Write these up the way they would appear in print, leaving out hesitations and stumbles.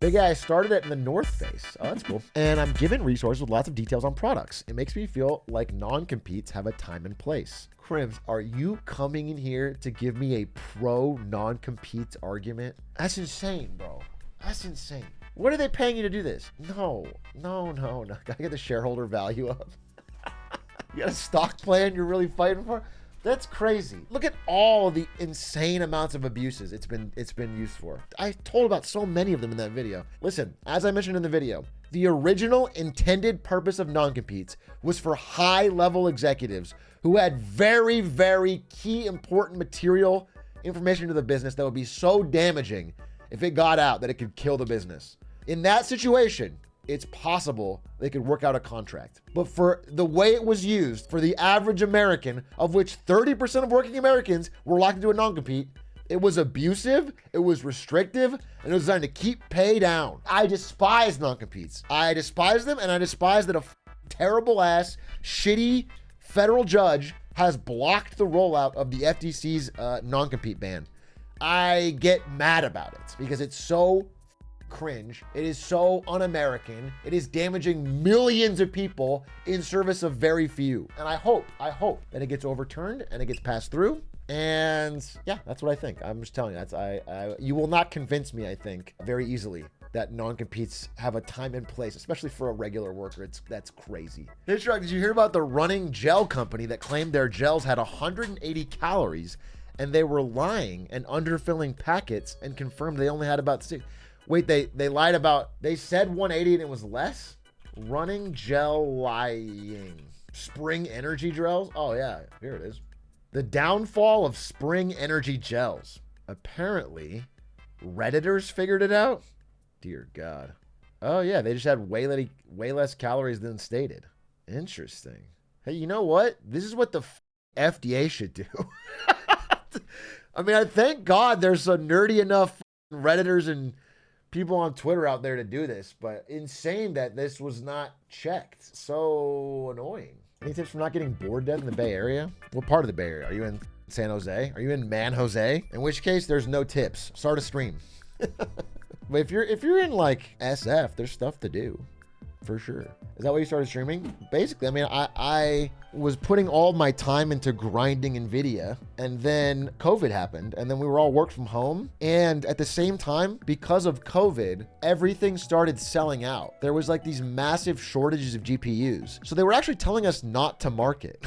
Big guy started it in the North Face. Oh, that's cool. And I'm given resources with lots of details on products. It makes me feel like non-competes have a time and place. Crims, are you coming in here to give me a pro non-competes argument? That's insane, bro. That's insane. What are they paying you to do this? No. Gotta get the shareholder value up. You got a stock plan you're really fighting for? That's crazy. Look at all the insane amounts of abuses it's been used for. I told about so many of them in that video. Listen, as I mentioned in the video, the original intended purpose of non-competes was for high-level executives who had very, very key important material information to the business that would be so damaging if it got out that it could kill the business. In that situation, it's possible they could work out a contract. But for the way it was used for the average American, of which 30% of working Americans were locked into a non-compete, it was abusive, it was restrictive, and it was designed to keep pay down. I despise non-competes. I despise them, and I despise that a terrible ass, shitty federal judge has blocked the rollout of the FTC's non-compete ban. I get mad about it because it's so cringe. It is so un-American. It is damaging millions of people in service of very few. And I hope that it gets overturned and it gets passed through. And yeah, that's what I think. I'm just telling you, you will not convince me, I think, very easily that non-competes have a time and place, especially for a regular worker. That's crazy. Hey, Shrug, did you hear about the running gel company that claimed their gels had 180 calories and they were lying and underfilling packets and confirmed they only had about 6? Wait, they lied about, they said 180 and it was less? Running gel lying. Spring energy gels? Oh yeah, here it is. The downfall of spring energy gels. Apparently, Redditors figured it out? Dear God. Oh yeah, they just had way less calories than stated. Interesting. Hey, you know what? This is what the FDA should do. I mean, I thank God there's a nerdy enough Redditors and people on Twitter out there to do this, but insane that this was not checked. So annoying. Any tips for not getting bored dead in the Bay Area? What part of the Bay Area? Are you in San Jose? Are you in Man Jose? In which case, there's no tips. Start a stream. But if you're in like SF, there's stuff to do. For sure. Is that why you started streaming? Basically, I mean, I was putting all my time into grinding NVIDIA, and then COVID happened, and then we were all work from home. And at the same time, because of COVID, everything started selling out. There was like these massive shortages of GPUs. So they were actually telling us not to market.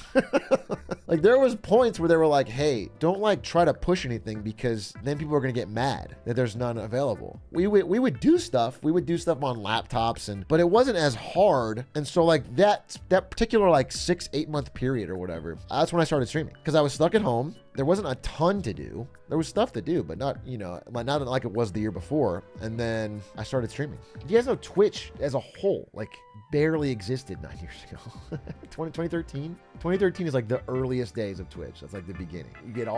Like there was points where they were like, hey, don't like try to push anything because then people are going to get mad that there's none available. We would do stuff. We would do stuff on laptops, but it wasn't as hard. And so like that particular like 6-8 month period or whatever, that's when I started streaming because I was stuck at home. There wasn't a ton to do. There was stuff to do, but not, not like it was the year before. And then I started streaming. You guys know Twitch as a whole, like barely existed 9 years ago. 2013? 2013 is like the earliest days of Twitch. That's like the beginning. You get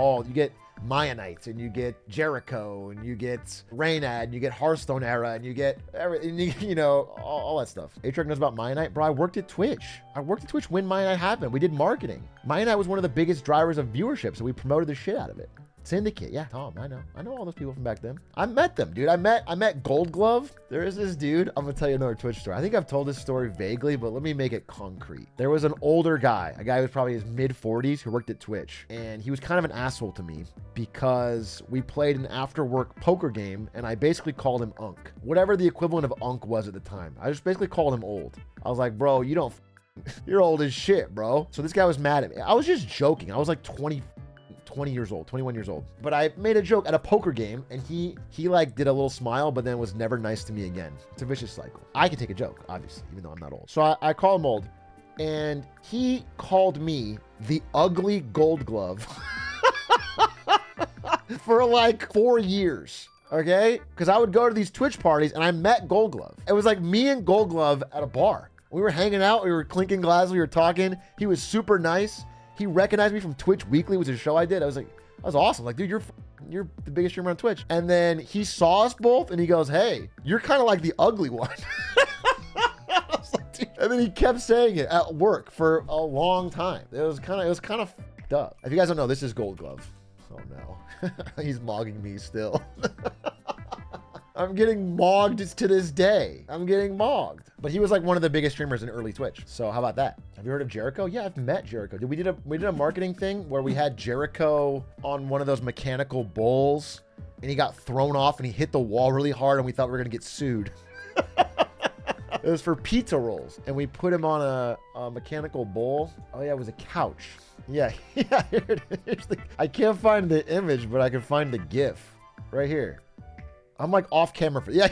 Mayanites, and you get Jericho, and you get Raynad, and you get Hearthstone era, and you get all that stuff. A-Truck knows about Mayanite. Bro, I worked at Twitch. When Mayanite happened. We did marketing. Mayanite was one of the biggest drivers of viewership, so we promoted the shit out of it. Syndicate, yeah, Tom, I know all those people from back then. I met them, dude. I met Gold Glove. There is this dude. I'm gonna tell you another Twitch story. I think I've told this story vaguely, but let me make it concrete. There was an older guy, a guy who was probably his mid-40s, who worked at Twitch, and he was kind of an asshole to me because we played an after-work poker game, and I basically called him Unk, whatever the equivalent of Unk was at the time. I just basically called him old. I was like, bro, you're old as shit, bro. So this guy was mad at me. I was just joking. I was like 20 years old, 21 years old. But I made a joke at a poker game, and he like did a little smile, but then was never nice to me again. It's a vicious cycle. I can take a joke, obviously, even though I'm not old. So I call him old, and he called me the ugly Gold Glove for like 4 years. Okay? Because I would go to these Twitch parties, and I met Gold Glove. It was like me and Gold Glove at a bar. We were hanging out, we were clinking glasses, we were talking. He was super nice. He recognized me from Twitch Weekly, which is a show I did. I was like, that was awesome. Like, dude, you're the biggest streamer on Twitch. And then he saw us both, and he goes, hey, you're kind of like the ugly one. I was like, dude. And then he kept saying it at work for a long time. It was kind of fucked up. If you guys don't know, this is Gold Glove. Oh no, he's mogging me still. I'm getting mogged to this day. I'm getting mogged. But he was like one of the biggest streamers in early Twitch. So how about that? Have you heard of Jericho? Yeah, I've met Jericho. We did a marketing thing where we had Jericho on one of those mechanical bowls, and he got thrown off and he hit the wall really hard, and we thought we were gonna get sued. It was for pizza rolls, and we put him on a mechanical bowl. Oh yeah, it was a couch. Yeah, yeah. I can't find the image, but I can find the GIF right here. I'm like off camera for yeah.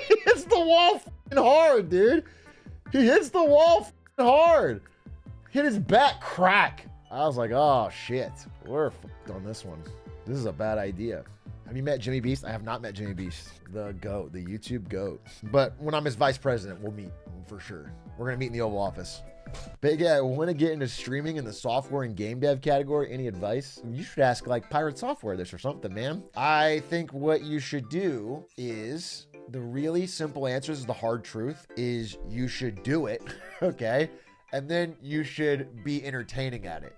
He hits the wall f***ing hard, dude. He hits the wall f***ing hard. Hit his back crack. I was like, oh shit, we're f***ed on this one. This is a bad idea. Have you met Jimmy Beast? I have not met Jimmy Beast, the GOAT, the YouTube GOAT. But when I'm his vice president, we'll meet for sure. We're gonna meet in the Oval Office. But yeah, I want to get into streaming in the software and game dev category. Any advice? You should ask like Pirate Software this or something, man. I think what you should do is, the really simple answer is the hard truth, is you should do it, okay? And then you should be entertaining at it.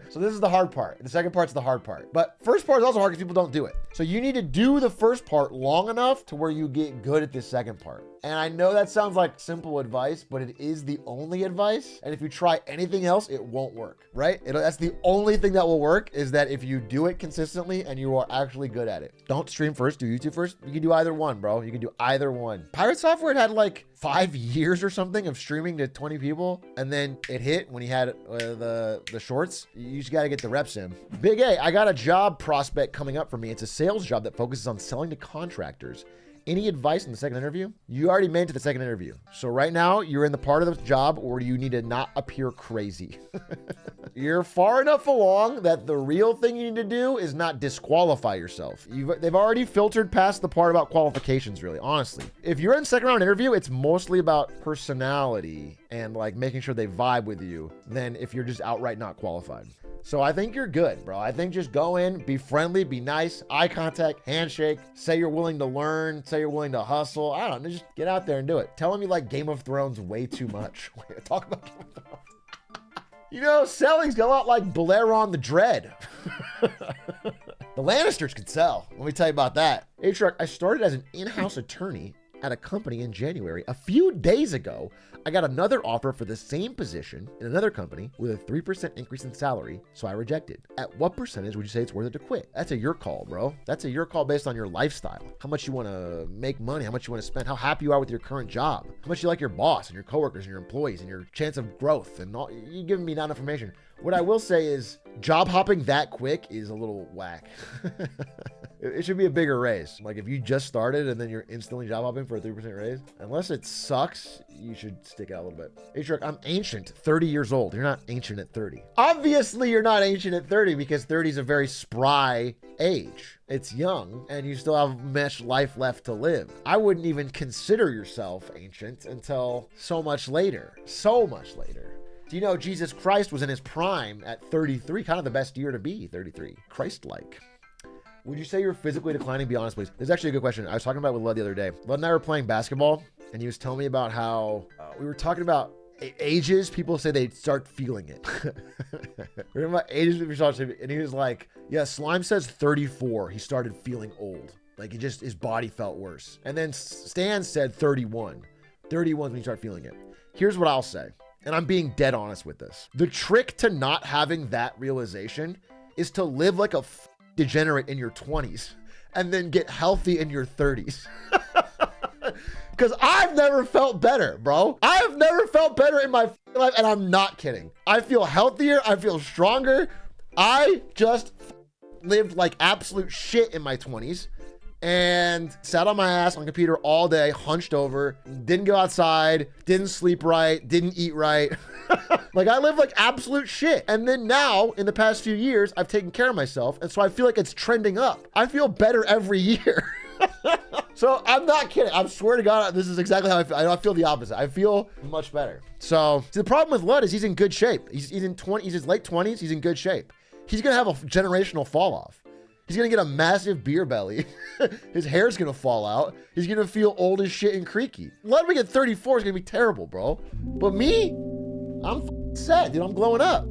So this is the hard part. The second part's the hard part. But first part is also hard because people don't do it. So you need to do the first part long enough to where you get good at the second part. And I know that sounds like simple advice, but it is the only advice. And if you try anything else, it won't work, right? That's the only thing that will work, is that if you do it consistently and you are actually good at it. Don't stream first, do YouTube first. You can do either one, bro. You can do either one. Pirate Software had like 5 years or something of streaming to 20 people. And then it hit when he had the shorts. You just got to get the reps in. Big A, I got a job prospect coming up for me. It's a sales job that focuses on selling to contractors. Any advice in the second interview? You already made it to the second interview. So right now you're in the part of the job where you need to not appear crazy. You're far enough along that the real thing you need to do is not disqualify yourself. They've already filtered past the part about qualifications, really, honestly. If you're in second round interview, it's mostly about personality and like making sure they vibe with you than if you're just outright not qualified. So I think you're good, bro. I think just go in, be friendly, be nice, eye contact, handshake, say you're willing to learn, say you're willing to hustle. I don't know, just get out there and do it. Tell them you like Game of Thrones way too much. Talk about Game of Thrones. You know, selling's a lot like Balerion the Dread. The Lannisters could sell. Let me tell you about that. Hey, Truck, I started as an in-house attorney at a company in January. A few days ago, I got another offer for the same position in another company with a 3% increase in salary, so I rejected. At what percentage would you say it's worth it to quit? That's a your call, bro. That's a your call based on your lifestyle. How much you want to make money, how much you want to spend, how happy you are with your current job, how much you like your boss and your coworkers and your employees and your chance of growth and all. You're giving me that information. What I will say is job hopping that quick is a little whack. It should be a bigger raise. Like if you just started and then you're instantly job hopping for a 3% raise, unless it sucks, you should stick out a little bit. Hey, Truck, I'm ancient, 30 years old. You're not ancient at 30. Obviously, you're not ancient at 30 because 30 is a very spry age. It's young and you still have much life left to live. I wouldn't even consider yourself ancient until so much later. So much later. Do you know Jesus Christ was in his prime at 33? Kind of the best year to be, 33. Christ-like. Would you say you're physically declining? Be honest, please. This is actually a good question. I was talking about it with Lud the other day. Lud and I were playing basketball, and he was telling me about how we were talking about ages. People say they start feeling it. We're talking about ages, and he was like, yeah, Slime says 34. He started feeling old. Like it just, his body felt worse. And then Stan said 31. 31 when you start feeling it. Here's what I'll say. And I'm being dead honest with this. The trick to not having that realization is to live like a degenerate in your 20s and then get healthy in your 30s. Because I've never felt better, bro. I have never felt better in my life, and I'm not kidding. I feel healthier. I feel stronger. I just lived like absolute shit in my 20s. And sat on my ass on the computer all day, hunched over, didn't go outside, didn't sleep right, didn't eat right. Like I live like absolute shit. And then now in the past few years, I've taken care of myself. And so I feel like it's trending up. I feel better every year. So I'm not kidding. I swear to God, this is exactly how I feel. I feel the opposite. I feel much better. So see, the problem with Lud is he's in good shape. He's in his late 20s. He's in good shape. He's going to have a generational fall off. He's going to get a massive beer belly. His hair's going to fall out. He's going to feel old as shit and creaky. Ludwig at 34 is going to be terrible, bro. But me, I'm set, dude. I'm glowing up.